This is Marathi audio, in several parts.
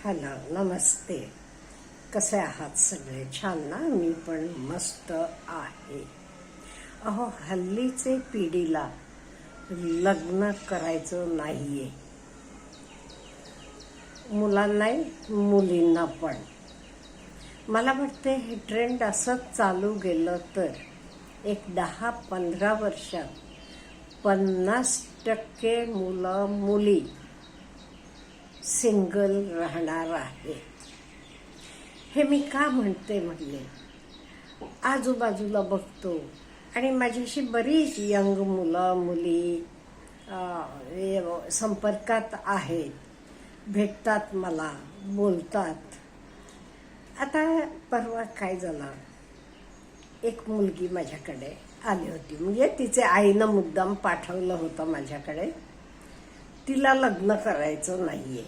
हॅलो, नमस्ते. कसे आहात सगळे? छान ना? मी पण मस्त आहे. अहो, हल्लीचे पिढीला लग्न करायचं नाहीये, मुलांनाही मुलींना पण. मला वाटते हे ट्रेंड असंच चालू गेलं तर एक 10-15 वर्षात 50% मुलं मुली सिंगल राहणार आहे. हे मी का म्हणते म्हणजे आजूबाजूला बघतो आणि माझ्याशी बरीच यंग मुलं मुली संपर्कात आहेत, भेटतात, मला बोलतात. आता परवा काय झालं, एक मुलगी माझ्याकडे आली होती, म्हणजे तिचे आईनं मुद्दाम पाठवलं होतं माझ्याकडे. तिला लग्न करायचं नाहीये.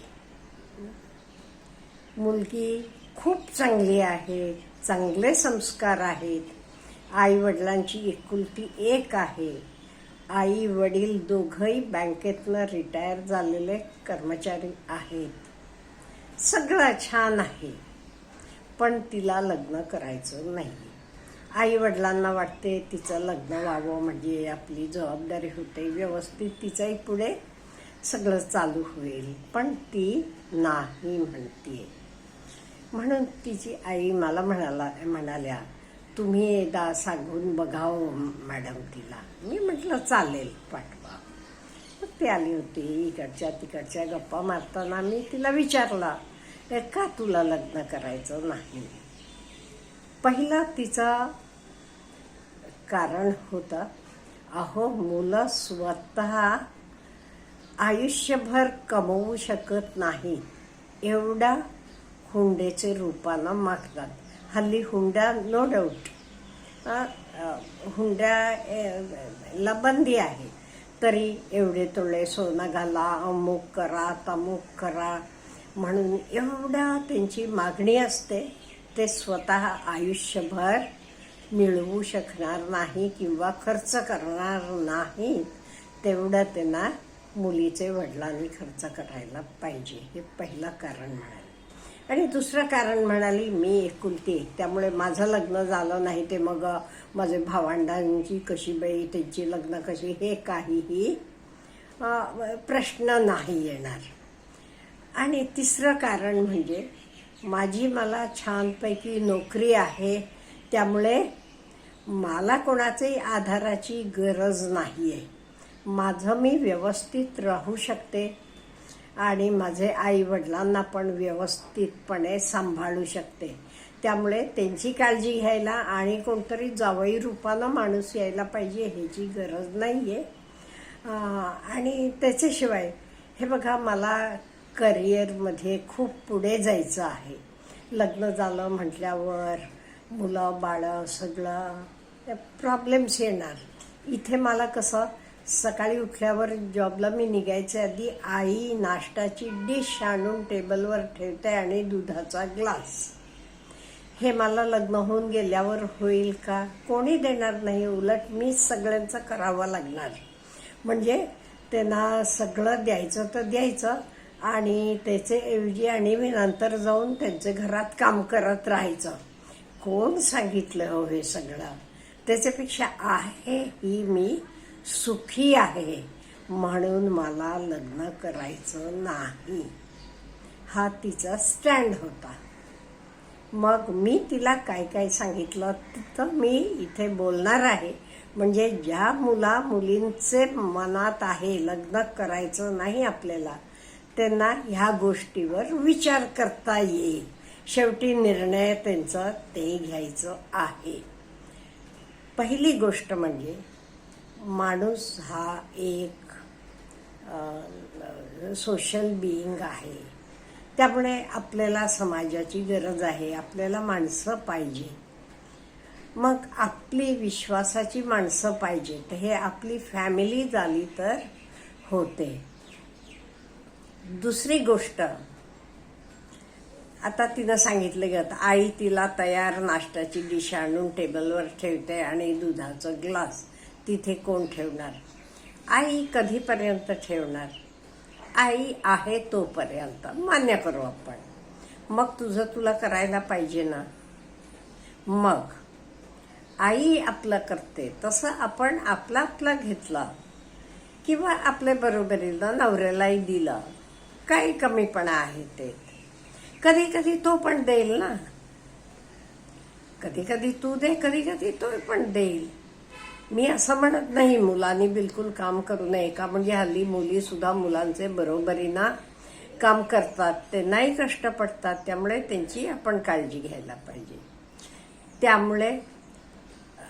मुलगी खूप चांगली आहे, चांगले संस्कार आहेत, आई वडिलांची एकुलती एक आहे. आई वडील दोघंही बँकेतनं रिटायर झालेले कर्मचारी आहेत. सगळं छान आहे, पण तिला लग्न करायचं नाही. आई वडिलांना वाटते तिचं लग्न व्हावं म्हणजे आपली जबाबदारी होते, व्यवस्थित तिचंही पुढे सगळं चालू होईल, पण ती नाही म्हणतीये. म्हणून तिची आई मला म्हणाल्या, तुम्ही एकदा सांगून बघावं मॅडम तिला. मी म्हटलं चालेल, पाठवा. मग ती आली होती. इकडच्या तिकडच्या गप्पा मारताना मी तिला विचारला, का तुला लग्न करायचं नाही? पहिला तिचं कारण होतं, अहो, मुलं स्वतः आयुष्यभर कमवू शकत नाही एवढा हुंड्याचे रूपानं मागतात. हल्ली हुंडा नो डाऊट, हुंड्याला बंदी आहे, तरी एवढे तोळे सोनं घाला, अमुक करा, तमुक करा म्हणून एवढा त्यांची मागणी असते. ते स्वतः आयुष्यभर मिळवू शकणार नाही किंवा खर्च करणार नाही, तेवढं त्यांना मुलीचे वडिलांनी खर्च करायला पाहिजे. हे पहिलं कारण म्हणाले. आणि दुसरं कारण म्हणाली, मी एकुलती, त्यामुळे माझं लग्न झालं नाही ते मग माझे भावंडांची कशी बाई, त्यांची लग्न कशी, हे काहीही प्रश्न नाही येणार. आणि तिसरं कारण म्हणजे मला छानपैकी नोकरी आहे, त्यामुळे मला कोणाच्याही आधाराची गरज नाही आहे. माझं मी व्यवस्थित राहू शकते आणि माझे आई वडिलांना पण व्यवस्थितपणे सांभाळू शकते. त्यामुळे त्यांची काळजी घ्यायला आणि कोणतरी जावई रूपानं माणूस यायला पाहिजे ह्याची गरज नाहीये. आणि त्याच्याशिवाय हे बघा, मला करिअरमध्ये खूप पुढे जायचं आहे. लग्न झालं म्हटल्यावर मुलं बाळं सगळं प्रॉब्लेम्स येणार. इथे मला कसं, सकाळी उठल्यावर जॉबला मी निघायच्या आधी आई नाश्त्याची डिश आणून टेबलवर ठेवते आणि दुधाचा ग्लास. हे मला लग्न होऊन गेल्यावर होईल का? कोणी देणार नाही. उलट मी सगळ्यांचं करावं लागणार. म्हणजे त्यांना सगळं द्यायचं तर द्यायचं आणि त्याचे ऐवजी आणि मी नंतर जाऊन त्यांच्या घरात काम करत राहायचं. कोण सांगितलं हो हे सगळं? त्याच्यापेक्षा आहे ही मी सुखी आहे म्हणून मला लग्न करायचं नाही, हा तिचा स्टँड होता. मग मी तिला काय काय सांगितलं तर मी इथे बोलणार आहे. म्हणजे ज्या मुलींचे मनात आहे लग्न करायचं नाही आपल्याला, त्यांना ह्या गोष्टीवर विचार करता येईल. शेवटी निर्णय त्यांचा ते घ्यायचं आहे. पहिली गोष्ट म्हणजे माणूस हा एक सोशल बिईंग आहे, त्यामुळे आपल्याला समाजाची गरज आहे. आपल्याला माणसं पाहिजे. मग आपली विश्वासाची माणसं पाहिजे. तर हे आपली फॅमिली झाली तर होते. दुसरी गोष्ट, आता तिनं सांगितलं की आई तिला तयार नाश्त्याची डिश आणून टेबलवर ठेवते आणि दुधाचा ग्लास तिथे कोण ठेवणार? आई कधीपर्यंत ठेवणार? आई आहे तोपर्यंत मान्य करू आपण. मग तुझं तुला करायला पाहिजे ना. मग आई आपलं करते तसं आपण आपला घेतला किंवा आपल्या बरोबरीला नवऱ्यालाही दिला, काही कमीपणा आहे ते. कधी कधी तो पण देईल ना, कधी कधी तू दे, कधी कधी तो पण देईल. मी असं म्हणत नाही मुलांनी बिलकुल काम करू नये का, म्हणजे हल्ली मुली सुद्धा मुलांचे बरोबरीनं काम करतात, ते नाही कष्ट पडतात, त्यामुळे त्यांची आपण काळजी घ्यायला पाहिजे. त्यामुळे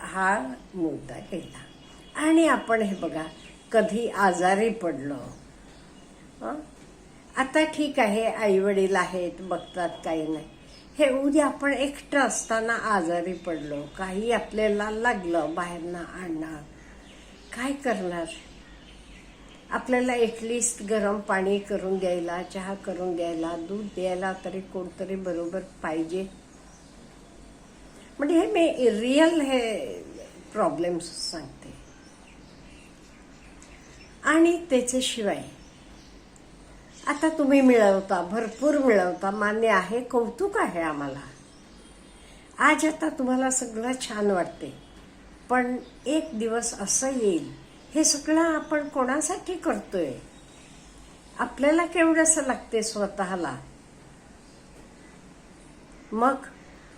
हा मुद्दा केला. आणि आपण हे बघा, कधी आजारी पडलो, आता ठीक आहे आई वडील आहेत बघतात, काही नाही. हे उद्या आपण एकटं असताना आजारी पडलो, काही आपल्याला लागलं, बाहेरनं आणणार, काय करणार? आपल्याला एटलिस्ट गरम पाणी करून द्यायला, चहा करून द्यायला, दूध द्यायला तरी कोणतरी बरोबर पाहिजे. म्हणजे हे मी रिअल हे प्रॉब्लेम्स सांगते. आणि त्याच्याशिवाय आता तुम्ही मिळवता, भरपूर मिळवता, मान्य आहे, कौतुक आहे आम्हाला. आज आता तुम्हाला सगळं छान वाटते, पण एक दिवस असं येईल, हे सगळं आपण कोणासाठी करतोय? आपल्याला केवढंसं लागते स्वतःला. मग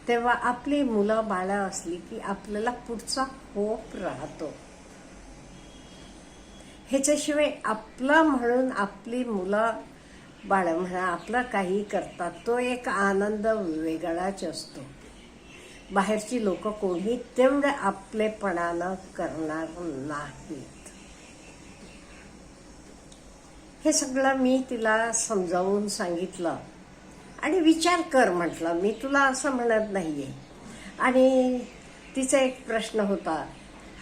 तेव्हा आपली मुलं बाळं असली की आपल्याला पुढचा होप राहतो. ह्याच्याशिवाय आपला म्हणून आपली मुलं बाळं म्हणा, आपलं काही करतात, तो एक आनंद वेगळाच असतो. बाहेरची लोक कोणी तेवढं आपलेपणानं करणार नाहीत. हे सगळं मी तिला समजावून सांगितलं आणि विचार कर म्हटलं, मी तुला असं म्हणत नाहीये. आणि तिचा एक प्रश्न होता,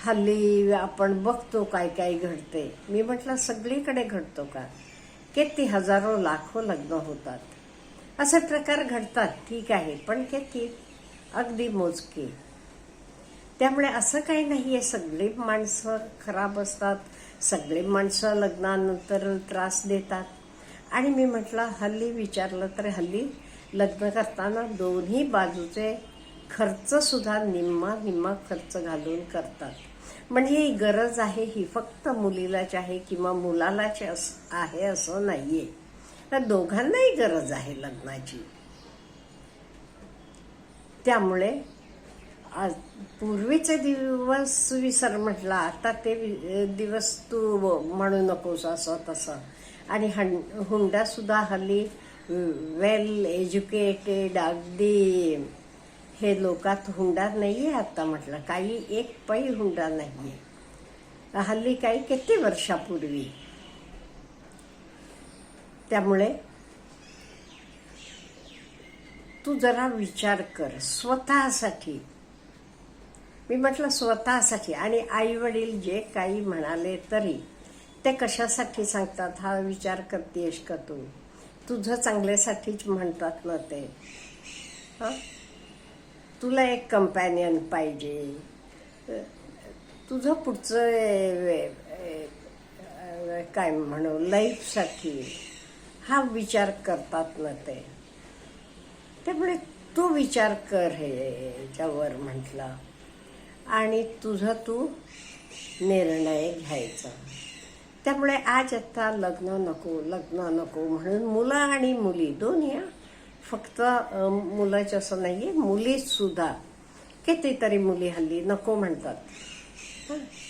हल्ली आपण बघतो काय काय घडते. मी म्हटलं सगळीकडे घडतो का? किती हजारो लाखो लग्न होतात, असे प्रकार घडतात, ठीक आहे, पण किती? अगदी मोजके. त्यामुळे असं काही नाहीये सगळी माणसं खराब असतात, सगळे माणसं लग्नानंतर त्रास देतात. आणि मी म्हटलं हल्ली विचारलं तर हल्ली लग्न करताना दोन्ही बाजूचे खर्च सुद्धा निम्मा खर्च घालून करतात. म्हणजे ही गरज आहे ही फक्त मुलीलाच आहे किंवा मुलालाच आहे असं नाहीये, तर दोघांनाही गरज आहे लग्नाची. त्यामुळे पूर्वीचे दिवस विसर म्हटला, आता ते दिवस तू म्हणू नकोस असं तसं. आणि हुंडा सुद्धा हल्ली वेल एज्युकेटेड, अगदी हे लोकात हुंडा नाहीये आता. म्हटलं काही एक पै हुंडा नाहीये हल्ली, काही किती वर्षापूर्वी. त्यामुळे तू जरा विचार कर स्वतःसाठी. मी म्हटलं स्वतःसाठी. आणि आई वडील जे काही म्हणाले तरी ते कशासाठी सांगतात हा विचार करतेस का तू? तुझं चांगल्यासाठीच म्हणतात ना ते. तुला एक कंपॅनियन पाहिजे, तुझं पुढचं काय म्हणू लाईफसाठी हा विचार करतात ना ते. त्यामुळे तू विचार कर ह्याच्यावर म्हटलं, आणि तुझा तू निर्णय घ्यायचा. त्यामुळे आज आता लग्न नको म्हणून मुलं आणि मुली दोन्ही, फक्त मुलाच असं नाहीये, मुली सुद्धा कितीतरी मुली हल्ली नको म्हणतात.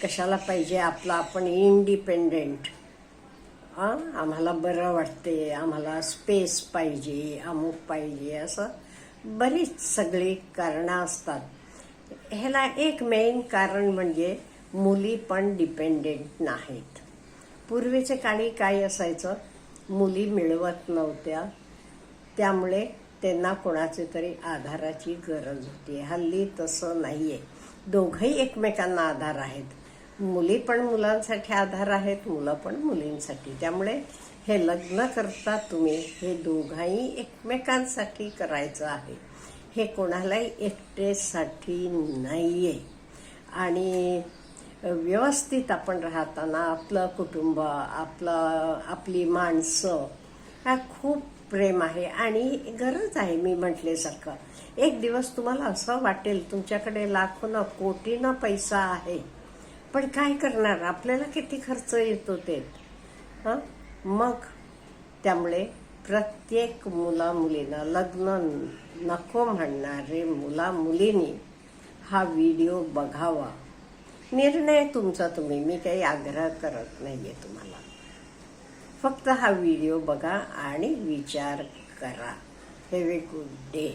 कशाला पाहिजे आपलं, आपण इंडिपेंडेंट, आम्हाला बरं वाटते, आम्हाला स्पेस पाहिजे, अमुक पाहिजे, असं बरीच सगळी कारणं असतात. ह्याला एक मेन कारण म्हणजे मुली पण डिपेंडेंट नाहीत. पूर्वीच्या काळी काय असायचं, मुली मिळवत नव्हत्या, त्यामुळे त्यांना कोणाचे तरी आधाराची गरज होती. हल्ली तसं नाहीये, दोघंही एकमेकांना आधार आहेत. मुली पण मुलांसाठी आधार आहेत, मुलं पण मुलींसाठी. त्यामुळे हे लग्न करता तुम्ही हे दोघंही एकमेकांसाठी करायचं आहे, हे कोणालाही एकटेसाठी नाहीये. आणि व्यवस्थित आपण राहताना आपलं कुटुंब, आपली माणसं, ह्या खूप प्रेम आहे आणि गरज आहे. मी म्हटल्यासारखं एक दिवस तुम्हाला असं वाटेल तुमच्याकडे लाखोना कोटीना पैसा आहे, पण काय करणार, आपल्याला किती खर्च येतो ते. मग त्यामुळे प्रत्येक मुलींना, लग्न नको म्हणणारे मुलींनी हा व्हिडिओ बघावा. निर्णय तुमचा, मी काही आग्रह करत नाहीये तुम्हाला. फक्त हा व्हिडिओ बघा आणि विचार करा. Have a good day.